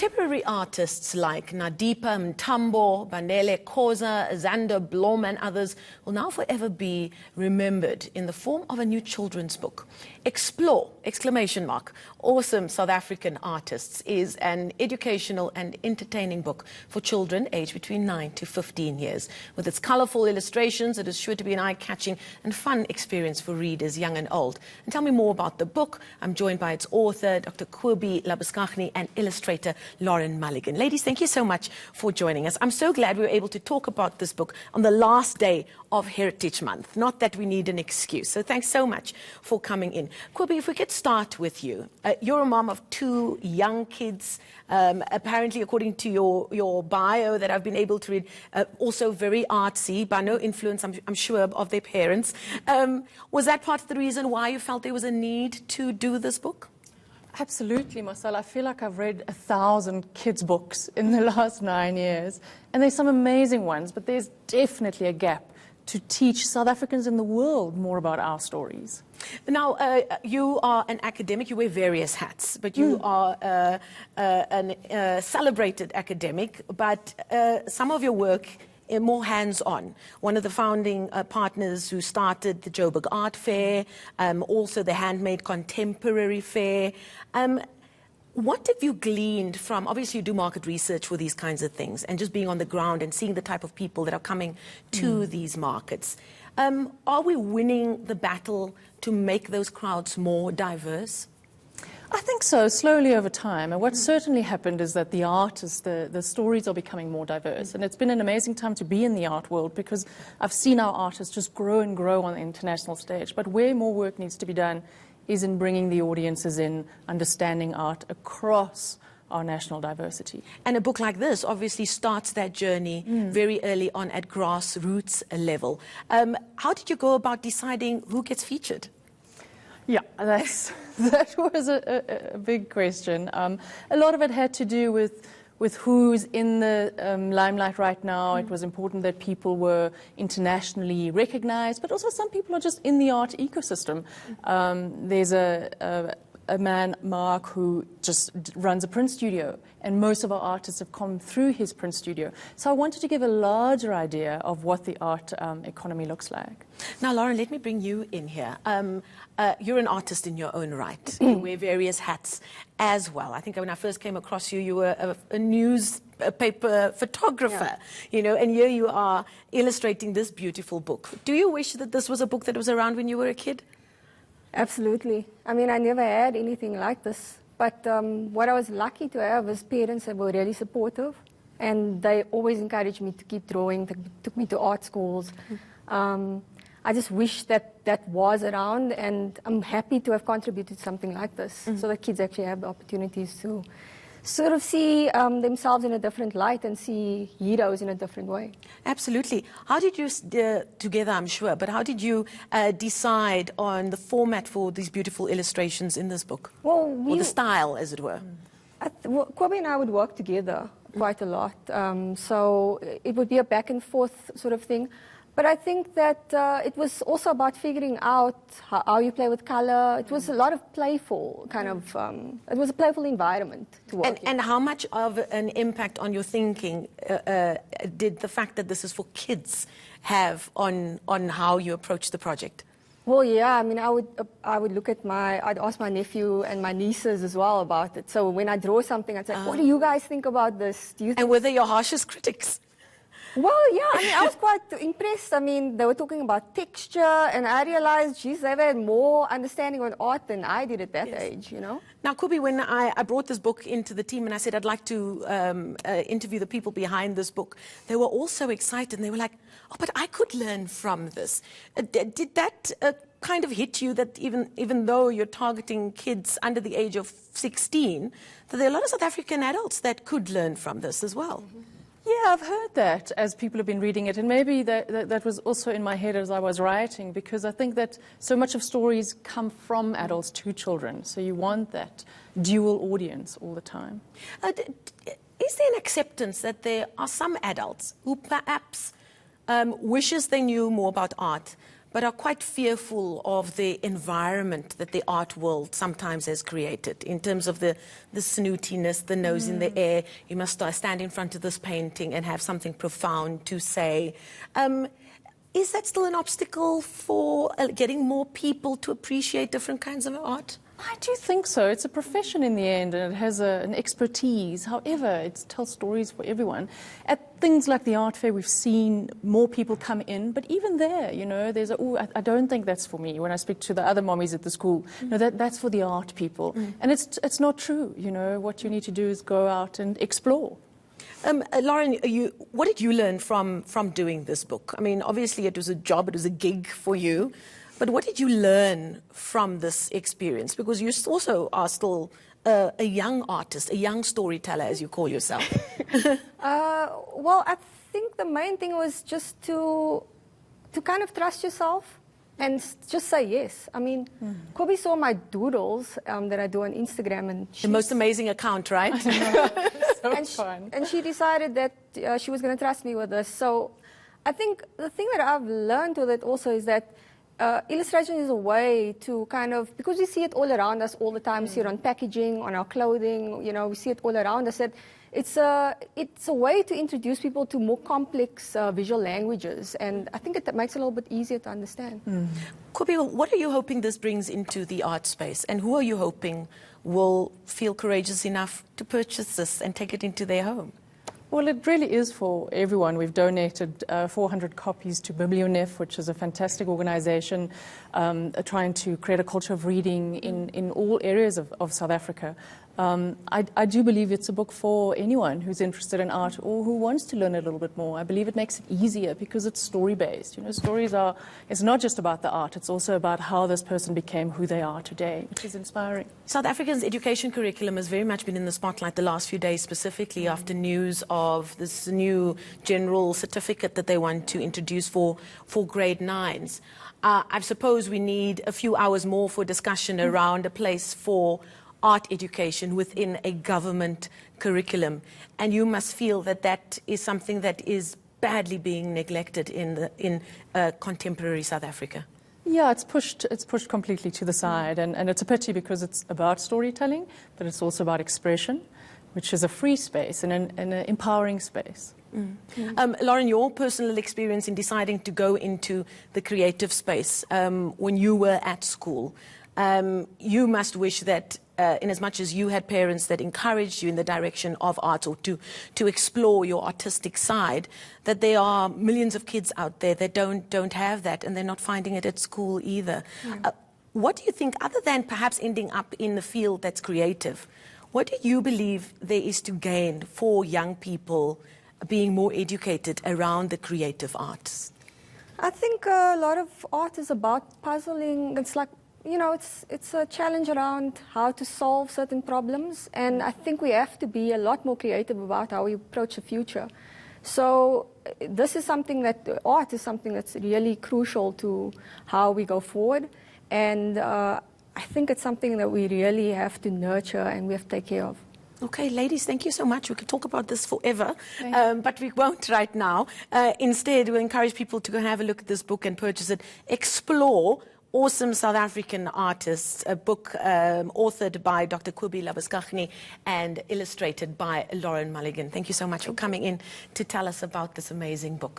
Contemporary artists like Nadipa Mtambo, Bandele Khoza, Xander Blom and others will now forever be remembered in the form of a new children's book. Explore, ! Awesome South African Artists is an educational and entertaining book for children aged between 9 to 15 years. With its colorful illustrations, it is sure to be an eye-catching and fun experience for readers young and old. And tell me more about the book. I'm joined by its author, Dr. Kobie Labuschagne, and illustrator Lauren Mulligan. Ladies, thank you so much for joining us. I'm so glad we were able to talk about this book on the last day of Heritage Month. Not that we need an excuse. So thanks so much for coming in. Kobie, if we could start with you. You're a mom of 2 young kids, apparently, according to your bio that I've been able to read, also very artsy, by no influence, I'm sure, of their parents. Was that part of the reason why you felt there was a need to do this book? Absolutely, Marcel. I feel like I've read 1,000 kids' books in the last 9 years, and there's some amazing ones, but there's definitely a gap to teach South Africans in the world more about our stories. Now, you are an academic. You wear various hats, but you are a celebrated academic, but some of your work more hands-on. One of the founding partners who started the Joburg Art Fair, also the Handmade Contemporary Fair. What have you gleaned from, obviously you do market research for these kinds of things, and just being on the ground and seeing the type of people that are coming to these markets. Are we winning the battle to make those crowds more diverse? I think so, slowly over time. And what certainly happened is that the artists, the stories are becoming more diverse. And it's been an amazing time to be in the art world because I've seen our artists just grow and grow on the international stage. But where more work needs to be done is in bringing the audiences in, understanding art across our national diversity. And a book like this obviously starts that journey very early on at grassroots level. How did you go about deciding who gets featured? Yeah, that was a big question. A lot of it had to do with who's in the limelight right now. It was important that people were internationally recognized, but also some people are just in the art ecosystem. There's a man, Mark, who just runs a print studio, and most of our artists have come through his print studio. So I wanted to give a larger idea of what the art economy looks like. Now, Lauren, let me bring you in here. You're an artist in your own right. You wear various hats as well. I think when I first came across you, you were a newspaper photographer, you know, and here you are illustrating this beautiful book. Do you wish that this was a book that was around when you were a kid? Absolutely. I mean, I never had anything like this. But what I was lucky to have was parents that were really supportive. And they always encouraged me to keep drawing, took me to art schools. I just wish that that was around. And I'm happy to have contributed to something like this so that kids actually have the opportunities to sort of see themselves in a different light and see heroes in a different way. Absolutely. How did you, together I'm sure, but how did you decide on the format for these beautiful illustrations in this book? Well, or the style, as it were? Kobie and I would work together quite a lot. So it would be a back and forth sort of thing. But I think that it was also about figuring out how you play with color. It was a lot of playful kind of, it was a playful environment to work in. And how much of an impact on your thinking did the fact that this is for kids have on how you approach the project? Well, yeah, I mean, I would look at I'd ask my nephew and my nieces as well about it. So when I draw something, I'd say, what do you guys think about this? Do you think? And were they your harshest critics? Well, yeah, I mean, I was quite impressed. I mean, they were talking about texture, and I realized, geez, they had more understanding on art than I did at that age, you know? Now, Kobie, when I brought this book into the team and I said I'd like to interview the people behind this book, they were all so excited, and they were like, oh, but I could learn from this. Did that kind of hit you that even though you're targeting kids under the age of 16, that there are a lot of South African adults that could learn from this as well? Yeah, I've heard that as people have been reading it, and maybe that was also in my head as I was writing, because I think that so much of stories come from adults to children, so you want that dual audience all the time. Is there an acceptance that there are some adults who perhaps wishes they knew more about art, but are quite fearful of the environment that the art world sometimes has created in terms of the snootiness, the nose in the air. You must stand in front of this painting and have something profound to say. Is that still an obstacle for getting more people to appreciate different kinds of art? I do think so. It's a profession in the end, and it has an expertise. However, it tells stories for everyone. At things like the art fair, we've seen more people come in, but even there, you know, there's I don't think that's for me. When I speak to the other mommies at the school, no, that's for the art people. And it's not true, you know. What you need to do is go out and explore. Lauren, what did you learn from doing this book? I mean, obviously it was a job, it was a gig for you. But what did you learn from this experience? Because you also are still a young artist, a young storyteller, as you call yourself. Well, I think the main thing was just to kind of trust yourself and just say yes. I mean, Kobe saw my doodles that I do on Instagram, and the most amazing account, right? So fun. And she decided that she was going to trust me with this. So I think the thing that I've learned with it also is that illustration is a way to kind of, because we see it all around us all the time, we see it on packaging, on our clothing, you know, we see it all around us. That it's a way to introduce people to more complex visual languages, and I think it makes it a little bit easier to understand. Kobe, what are you hoping this brings into the art space, and who are you hoping will feel courageous enough to purchase this and take it into their home? Well, it really is for everyone. We've donated 400 copies to BiblioNef, which is a fantastic organization trying to create a culture of reading in all areas of South Africa. I do believe it's a book for anyone who's interested in art or who wants to learn a little bit more. I believe it makes it easier because it's story-based. You know, stories are, it's not just about the art, it's also about how this person became who they are today, which is inspiring. South Africa's education curriculum has very much been in the spotlight the last few days, specifically after news of this new general certificate that they want to introduce for grade 9s. I suppose we need a few hours more for discussion around a place for art education within a government curriculum, and you must feel that that is something that is badly being neglected in contemporary South Africa. Yeah, it's pushed completely to the side, and it's a pity because it's about storytelling, but it's also about expression, which is a free space and an empowering space. Lauren, your personal experience in deciding to go into the creative space when you were at school, you must wish that in as much as you had parents that encouraged you in the direction of art or to explore your artistic side, that there are millions of kids out there that don't have that, and they're not finding it at school either. What do you think, other than perhaps ending up in the field that's creative, what do you believe there is to gain for young people being more educated around the creative arts? I think a lot of art is about puzzling. It's like, you know, it's a challenge around how to solve certain problems, and I think we have to be a lot more creative about how we approach the future. So this is something that, art is something that's really crucial to how we go forward, and I think it's something that we really have to nurture and we have to take care of. Okay, ladies, thank you so much. We could talk about this forever, but we won't right now. Instead, we'll encourage people to go have a look at this book and purchase it. Explore Awesome South African Artists, a book authored by Dr. Kobe Labuschagne and illustrated by Lauren Mulligan. Thank you so much for coming in to tell us about this amazing book.